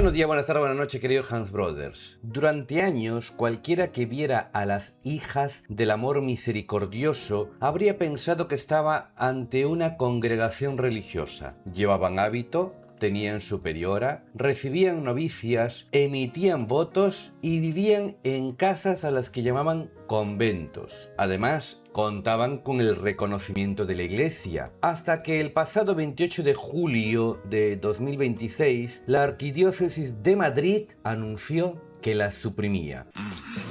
Buenos días, buenas tardes, buenas noches, queridos Hans Brothers. Durante años, cualquiera que viera a las hijas del amor misericordioso habría pensado que estaba ante una congregación religiosa. Llevaban hábito, tenían superiora, recibían novicias, emitían votos y vivían en casas a las que llamaban conventos. Además, contaban con el reconocimiento de la Iglesia, hasta que el pasado 28 de julio de 2026, la Arquidiócesis de Madrid anunció que las suprimía.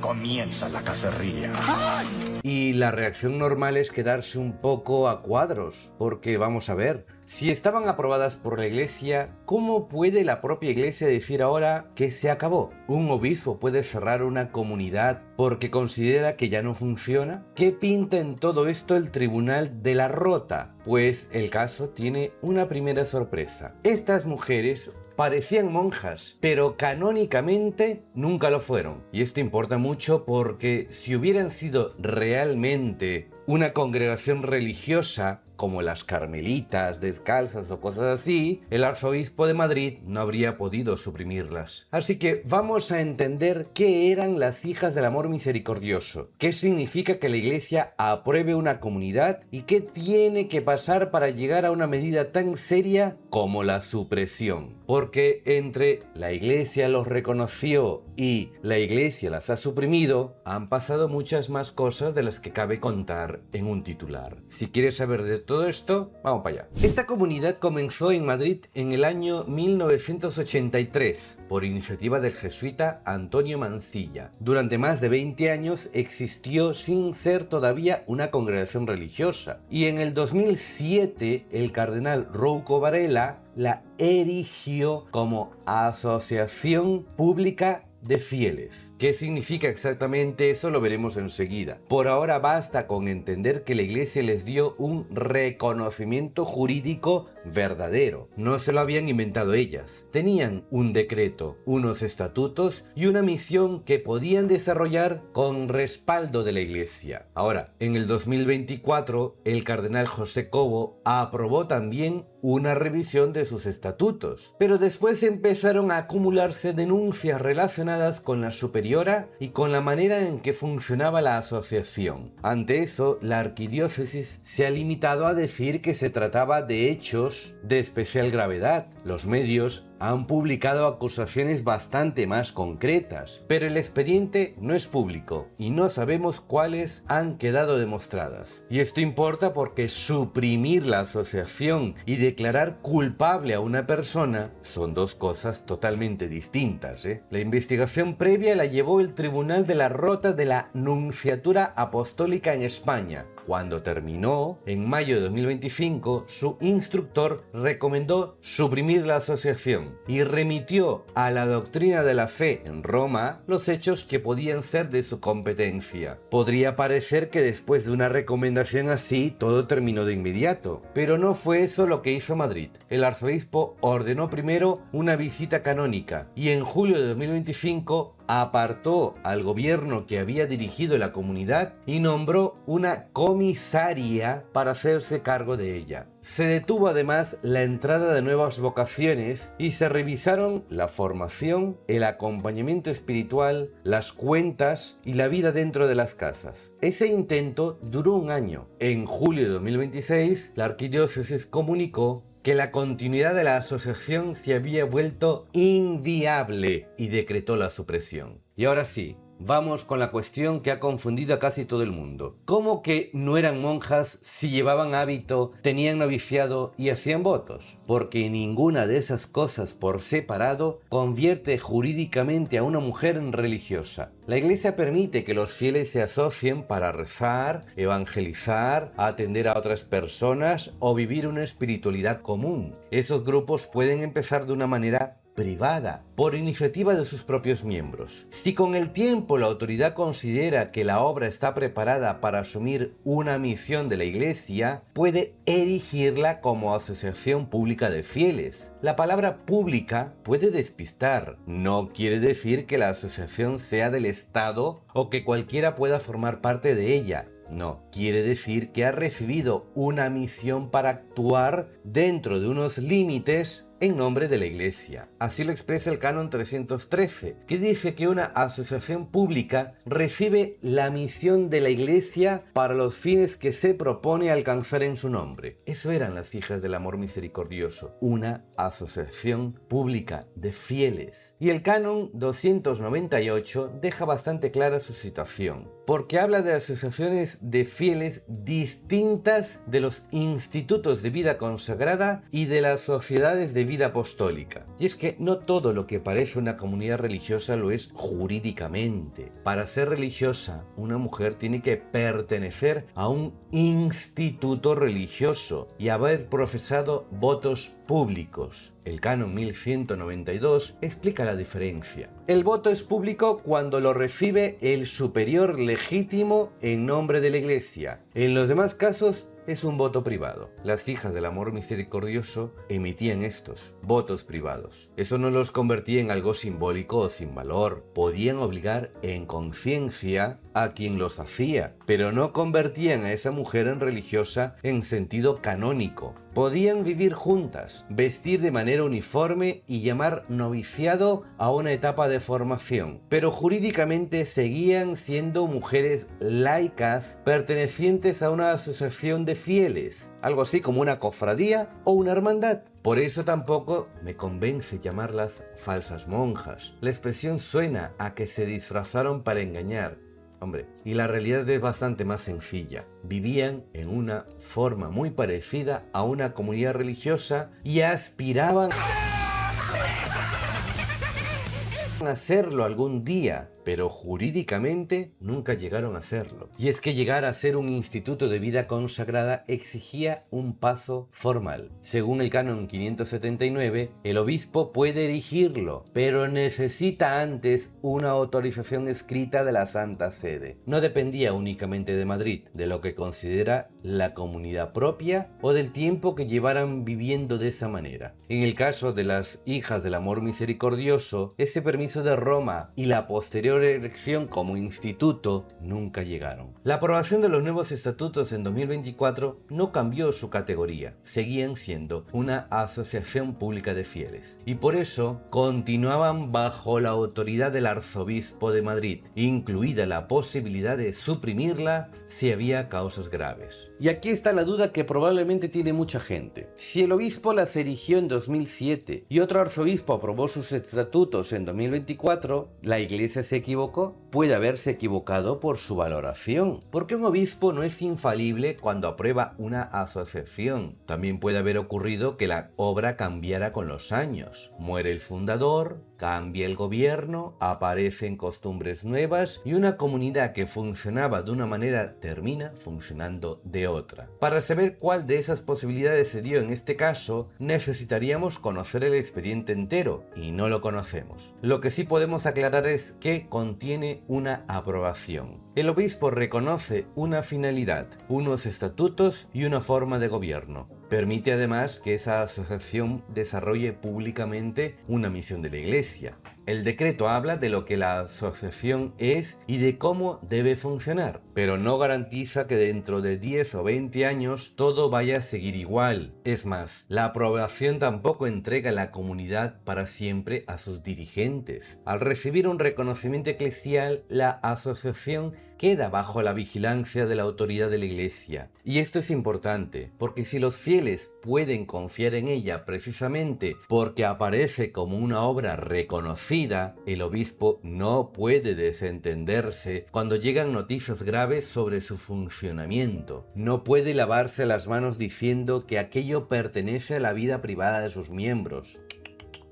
Comienza la cacería. Y la reacción normal es quedarse un poco a cuadros, porque vamos a ver, si estaban aprobadas por la Iglesia, ¿cómo puede la propia Iglesia decir ahora que se acabó? ¿Un obispo puede cerrar una comunidad porque considera que ya no funciona? ¿Qué pinta en todo esto el Tribunal de la Rota? Pues el caso tiene una primera sorpresa. Estas mujeres parecían monjas, pero canónicamente nunca lo fueron. Y esto importa mucho porque si hubieran sido realmente una congregación religiosa, como las carmelitas descalzas o cosas así, el arzobispo de Madrid no habría podido suprimirlas. Así que vamos a entender qué eran las hijas del amor misericordioso, qué significa que la Iglesia apruebe una comunidad y qué tiene que pasar para llegar a una medida tan seria como la supresión. Porque entre la Iglesia los reconoció y la Iglesia las ha suprimido, han pasado muchas más cosas de las que cabe contar en un titular. Si quieres saber de todo esto, vamos para allá. Esta comunidad comenzó en Madrid en el año 1983 por iniciativa del jesuita Antonio Mansilla. Durante más de 20 años existió sin ser todavía una congregación religiosa y en el 2007 el cardenal Rouco Varela la erigió como asociación pública de fieles. ¿Qué significa exactamente eso? Lo veremos enseguida. Por ahora basta con entender que la Iglesia les dio un reconocimiento jurídico verdadero. No se lo habían inventado ellas. Tenían un decreto, unos estatutos y una misión que podían desarrollar con respaldo de la Iglesia. Ahora, en el 2024, el cardenal José Cobo aprobó también una revisión de sus estatutos, pero después empezaron a acumularse denuncias relacionadas con la superiora y con la manera en que funcionaba la asociación. Ante eso, la arquidiócesis se ha limitado a decir que se trataba de hechos de especial gravedad. Los medios han publicado acusaciones bastante más concretas, pero el expediente no es público y no sabemos cuáles han quedado demostradas. Y esto importa porque suprimir la asociación y declarar culpable a una persona son dos cosas totalmente distintas, La investigación previa la llevó el Tribunal de la Rota de la Nunciatura Apostólica en España. Cuando terminó, en mayo de 2025, su instructor recomendó suprimir la asociación y remitió a la doctrina de la fe en Roma los hechos que podían ser de su competencia. Podría parecer que después de una recomendación así todo terminó de inmediato, pero no fue eso lo que hizo Madrid. El arzobispo ordenó primero una visita canónica y en julio de 2025 apartó al gobierno que había dirigido la comunidad y nombró una comisaria para hacerse cargo de ella. Se detuvo además la entrada de nuevas vocaciones y se revisaron la formación, el acompañamiento espiritual, las cuentas y la vida dentro de las casas. Ese intento duró un año. En julio de 2026, la arquidiócesis comunicó que la continuidad de la asociación se había vuelto inviable y decretó la supresión. Y ahora sí, vamos con la cuestión que ha confundido a casi todo el mundo. ¿Cómo que no eran monjas si llevaban hábito, tenían noviciado y hacían votos? Porque ninguna de esas cosas por separado convierte jurídicamente a una mujer en religiosa. La Iglesia permite que los fieles se asocien para rezar, evangelizar, atender a otras personas o vivir una espiritualidad común. Esos grupos pueden empezar de una manera privada, por iniciativa de sus propios miembros. Si con el tiempo la autoridad considera que la obra está preparada para asumir una misión de la Iglesia, puede erigirla como asociación pública de fieles. La palabra pública puede despistar. No quiere decir que la asociación sea del Estado o que cualquiera pueda formar parte de ella. No, quiere decir que ha recibido una misión para actuar dentro de unos límites en nombre de la Iglesia. Así lo expresa el Canon 313, que dice que una asociación pública recibe la misión de la Iglesia para los fines que se propone alcanzar en su nombre. Eso eran las Hijas del Amor Misericordioso, una asociación pública de fieles. Y el Canon 298 deja bastante clara su situación, porque habla de asociaciones de fieles distintas de los institutos de vida consagrada y de las sociedades de vida apostólica. Y es que no todo lo que parece una comunidad religiosa lo es jurídicamente. Para ser religiosa, una mujer tiene que pertenecer a un instituto religioso y haber profesado votos públicos. El Canon 1192 explica la diferencia. El voto es público cuando lo recibe el superior legítimo en nombre de la Iglesia. En los demás casos es un voto privado. Las Hijas del Amor Misericordioso emitían estos votos privados. Eso no los convertía en algo simbólico o sin valor. Podían obligar en conciencia a quien los hacía, pero no convertían a esa mujer en religiosa en sentido canónico. Podían vivir juntas, vestir de manera uniforme y llamar noviciado a una etapa de formación, pero jurídicamente seguían siendo mujeres laicas pertenecientes a una asociación de fieles, algo así como una cofradía o una hermandad. Por eso tampoco me convence llamarlas falsas monjas. La expresión suena a que se disfrazaron para engañar. Hombre, y la realidad es bastante más sencilla. Vivían en una forma muy parecida a una comunidad religiosa y aspiraban a hacerlo algún día, pero jurídicamente nunca llegaron a hacerlo. Y es que llegar a ser un instituto de vida consagrada exigía un paso formal. Según el Canon 579, el obispo puede erigirlo, pero necesita antes una autorización escrita de la Santa Sede. No dependía únicamente de Madrid, de lo que considera la comunidad propia o del tiempo que llevaran viviendo de esa manera. En el caso de las Hijas del Amor Misericordioso, ese permiso de Roma y la posterior elección como instituto nunca llegaron. La aprobación de los nuevos estatutos en 2024 no cambió su categoría, seguían siendo una asociación pública de fieles y por eso continuaban bajo la autoridad del arzobispo de Madrid, incluida la posibilidad de suprimirla si había causas graves. Y aquí está la duda que probablemente tiene mucha gente. Si el obispo las erigió en 2007 y otro arzobispo aprobó sus estatutos en 2024, ¿la Iglesia se equivocó? Puede haberse equivocado por su valoración, porque un obispo no es infalible cuando aprueba una asociación. También puede haber ocurrido que la obra cambiara con los años. Muere el fundador, cambia el gobierno, aparecen costumbres nuevas y una comunidad que funcionaba de una manera termina funcionando de otra. Para saber cuál de esas posibilidades se dio en este caso, necesitaríamos conocer el expediente entero y no lo conocemos. Lo que sí podemos aclarar es que contiene una aprobación. El obispo reconoce una finalidad, unos estatutos y una forma de gobierno. Permite además que esa asociación desarrolle públicamente una misión de la Iglesia. El decreto habla de lo que la asociación es y de cómo debe funcionar, pero no garantiza que dentro de 10 o 20 años todo vaya a seguir igual. Es más, la aprobación tampoco entrega la comunidad para siempre a sus dirigentes. Al recibir un reconocimiento eclesial, la asociación queda bajo la vigilancia de la autoridad de la Iglesia. Y esto es importante, porque si los fieles pueden confiar en ella precisamente porque aparece como una obra reconocida, el obispo no puede desentenderse cuando llegan noticias graves sobre su funcionamiento. No puede lavarse las manos diciendo que aquello pertenece a la vida privada de sus miembros.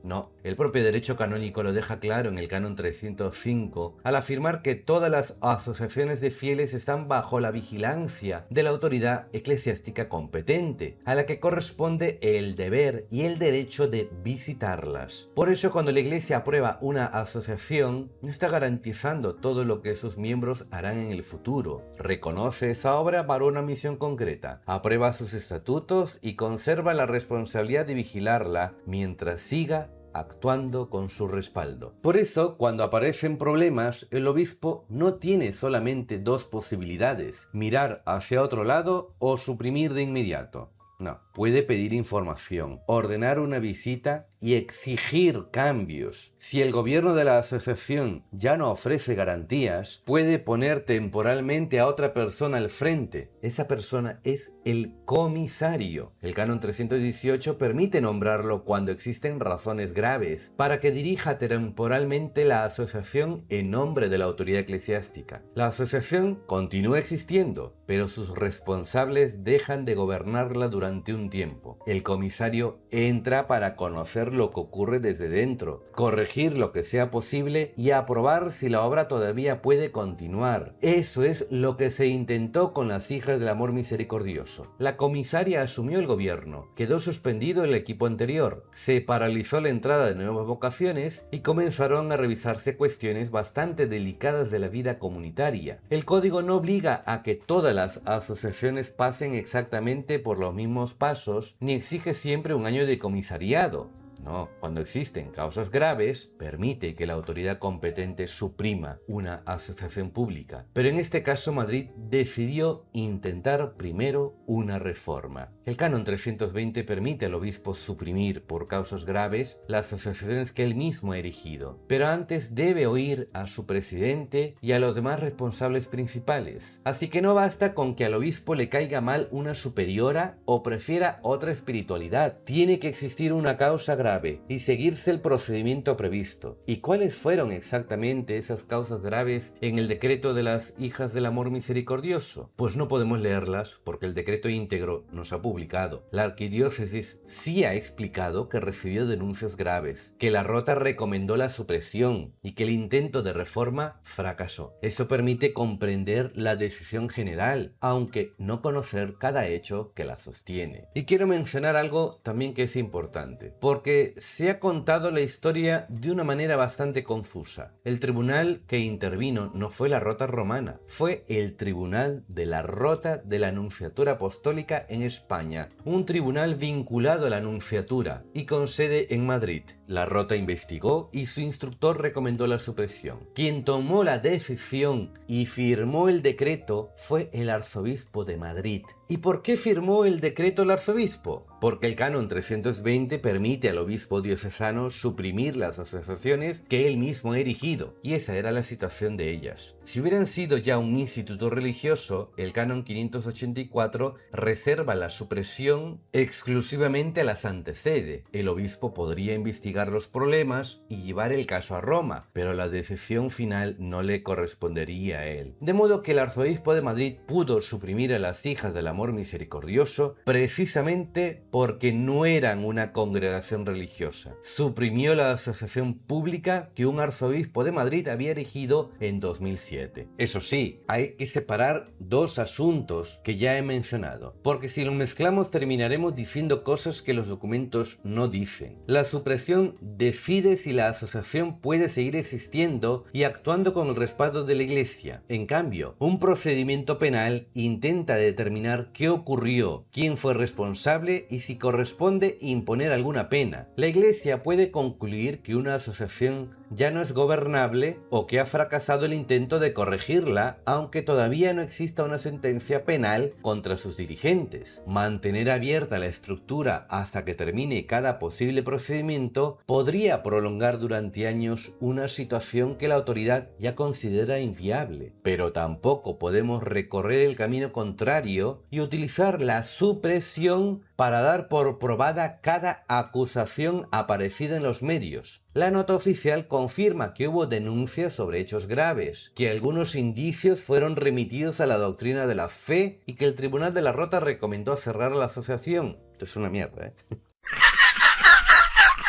No, el propio derecho canónico lo deja claro en el Canon 305 al afirmar que todas las asociaciones de fieles están bajo la vigilancia de la autoridad eclesiástica competente, a la que corresponde el deber y el derecho de visitarlas. Por eso cuando la Iglesia aprueba una asociación, no está garantizando todo lo que sus miembros harán en el futuro. Reconoce esa obra para una misión concreta, aprueba sus estatutos y conserva la responsabilidad de vigilarla mientras siga actuando con su respaldo. Por eso, cuando aparecen problemas, el obispo no tiene solamente dos posibilidades: mirar hacia otro lado o suprimir de inmediato. No, puede pedir información, ordenar una visita y exigir cambios. Si el gobierno de la asociación ya no ofrece garantías, puede poner temporalmente a otra persona al frente. Esa persona es el comisario. El Canon 318 permite nombrarlo cuando existen razones graves para que dirija temporalmente la asociación en nombre de la autoridad eclesiástica. La asociación continúa existiendo, pero sus responsables dejan de gobernarla durante un tiempo. El comisario entra para conocer lo que ocurre desde dentro, corregir lo que sea posible y aprobar si la obra todavía puede continuar. Eso es lo que se intentó con las Hijas del Amor Misericordioso. La comisaria asumió el gobierno, quedó suspendido el equipo anterior, se paralizó la entrada de nuevas vocaciones y comenzaron a revisarse cuestiones bastante delicadas de la vida comunitaria. El código no obliga a que todas las asociaciones pasen exactamente por los mismos pasos, ni exige siempre un año de comisariado. No, cuando existen causas graves, permite que la autoridad competente suprima una asociación pública. Pero en este caso Madrid decidió intentar primero una reforma. El Canon 320 permite al obispo suprimir por causas graves las asociaciones que él mismo ha erigido, pero antes debe oír a su presidente y a los demás responsables principales. Así que no basta con que al obispo le caiga mal una superiora o prefiera otra espiritualidad. Tiene que existir una causa grave y seguirse el procedimiento previsto. ¿Y cuáles fueron exactamente esas causas graves en el decreto de las Hijas del Amor Misericordioso? Pues no podemos leerlas porque el decreto íntegro no se ha publicado. La arquidiócesis sí ha explicado que recibió denuncias graves, que la Rota recomendó la supresión y que el intento de reforma fracasó. Eso permite comprender la decisión general, aunque no conocer cada hecho que la sostiene. Y quiero mencionar algo también que es importante, porque se ha contado la historia de una manera bastante confusa. El tribunal que intervino no fue la Rota romana, fue el Tribunal de la Rota de la Nunciatura Apostólica en España, un tribunal vinculado a la Nunciatura y con sede en Madrid. La Rota investigó y su instructor recomendó la supresión. Quien tomó la decisión y firmó el decreto fue el arzobispo de Madrid. ¿Y por qué firmó el decreto el arzobispo? Porque el Canon 320 permite al obispo diocesano suprimir las asociaciones que él mismo ha erigido, y esa era la situación de ellas. Si hubieran sido ya un instituto religioso, el Canon 584 reserva la supresión exclusivamente a la Santa Sede. El obispo podría investigar los problemas y llevar el caso a Roma, pero la decisión final no le correspondería a él. De modo que el arzobispo de Madrid pudo suprimir a las Hijas del Amor Misericordioso precisamente porque no eran una congregación religiosa. Suprimió la asociación pública que un arzobispo de Madrid había erigido en 2007. Eso sí, hay que separar dos asuntos que ya he mencionado, porque si los mezclamos terminaremos diciendo cosas que los documentos no dicen. La supresión decide si la asociación puede seguir existiendo y actuando con el respaldo de la Iglesia. En cambio, un procedimiento penal intenta determinar qué ocurrió, quién fue responsable y si corresponde imponer alguna pena. La Iglesia puede concluir que una asociación ya no es gobernable o que ha fracasado el intento de corregirla, aunque todavía no exista una sentencia penal contra sus dirigentes. Mantener abierta la estructura hasta que termine cada posible procedimiento podría prolongar durante años una situación que la autoridad ya considera inviable, pero tampoco podemos recorrer el camino contrario y utilizar la supresión para dar por probada cada acusación aparecida en los medios. La nota oficial confirma que hubo denuncias sobre hechos graves, que algunos indicios fueron remitidos a la doctrina de la fe y que el Tribunal de la Rota recomendó cerrar la asociación. Esto es una mierda, ¿eh?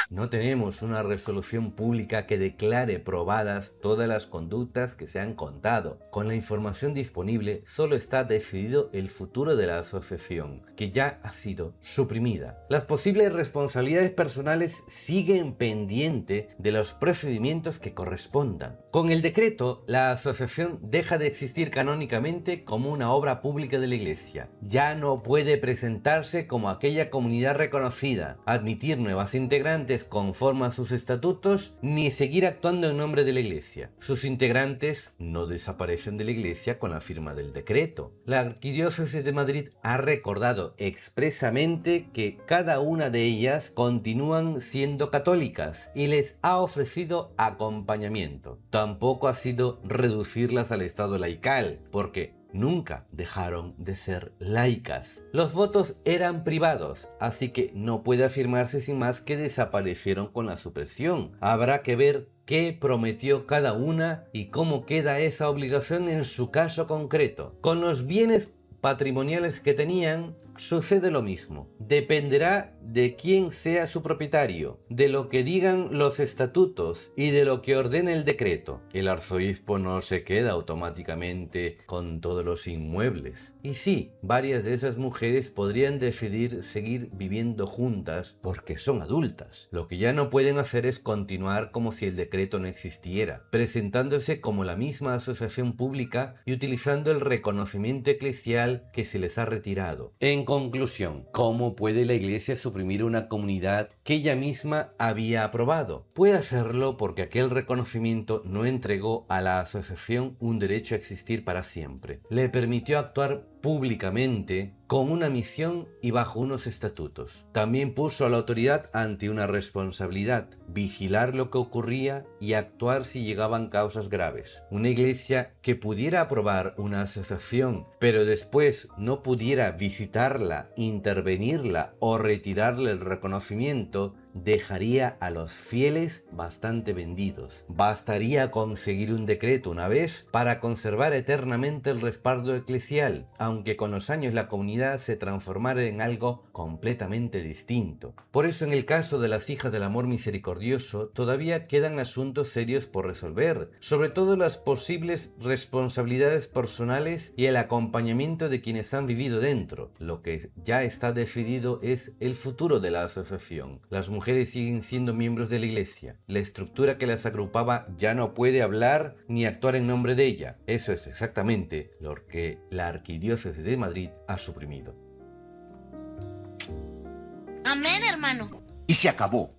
No tenemos una resolución pública que declare probadas todas las conductas que se han contado. Con la información disponible solo está decidido el futuro de la asociación, que ya ha sido suprimida. Las posibles responsabilidades personales siguen pendiente de los procedimientos que correspondan. Con el decreto, la asociación deja de existir canónicamente como una obra pública de la Iglesia. Ya no puede presentarse como aquella comunidad reconocida, admitir nuevas integrantes mujeres conforme a sus estatutos ni seguir actuando en nombre de la Iglesia. Sus integrantes no desaparecen de la Iglesia con la firma del decreto. La Arquidiócesis de Madrid ha recordado expresamente que cada una de ellas continúan siendo católicas y les ha ofrecido acompañamiento. Tampoco ha sido reducirlas al estado laical, porque nunca dejaron de ser laicas. Los votos eran privados, así que no puede afirmarse sin más que desaparecieron con la supresión. Habrá que ver qué prometió cada una y cómo queda esa obligación en su caso concreto. Con los bienes patrimoniales que tenían, sucede lo mismo. Dependerá de quién sea su propietario, de lo que digan los estatutos y de lo que ordene el decreto. El arzobispo no se queda automáticamente con todos los inmuebles. Y sí, varias de esas mujeres podrían decidir seguir viviendo juntas porque son adultas. Lo que ya no pueden hacer es continuar como si el decreto no existiera, presentándose como la misma asociación pública y utilizando el reconocimiento eclesial que se les ha retirado. En conclusión, ¿cómo puede la Iglesia suprimir una comunidad que ella misma había aprobado? Puede hacerlo porque aquel reconocimiento no entregó a la asociación un derecho a existir para siempre. Le permitió actuar públicamente con una misión y bajo unos estatutos. También puso a la autoridad ante una responsabilidad: vigilar lo que ocurría y actuar si llegaban causas graves. Una iglesia que pudiera aprobar una asociación, pero después no pudiera visitarla, intervenirla o retirarle el reconocimiento, dejaría a los fieles bastante vendidos. Bastaría conseguir un decreto una vez para conservar eternamente el respaldo eclesial, aunque con los años la comunidad se transformara en algo completamente distinto. Por eso, en el caso de las hijas del amor misericordioso, todavía quedan asuntos serios por resolver, sobre todo las posibles responsabilidades personales y el acompañamiento de quienes han vivido dentro. Lo que ya está decidido es el futuro de la asociación. Las mujeres siguen siendo miembros de la Iglesia. La estructura que las agrupaba ya no puede hablar ni actuar en nombre de ella. Eso es exactamente lo que la Arquidiócesis de Madrid ha suprimido. Amén, hermano. Y se acabó.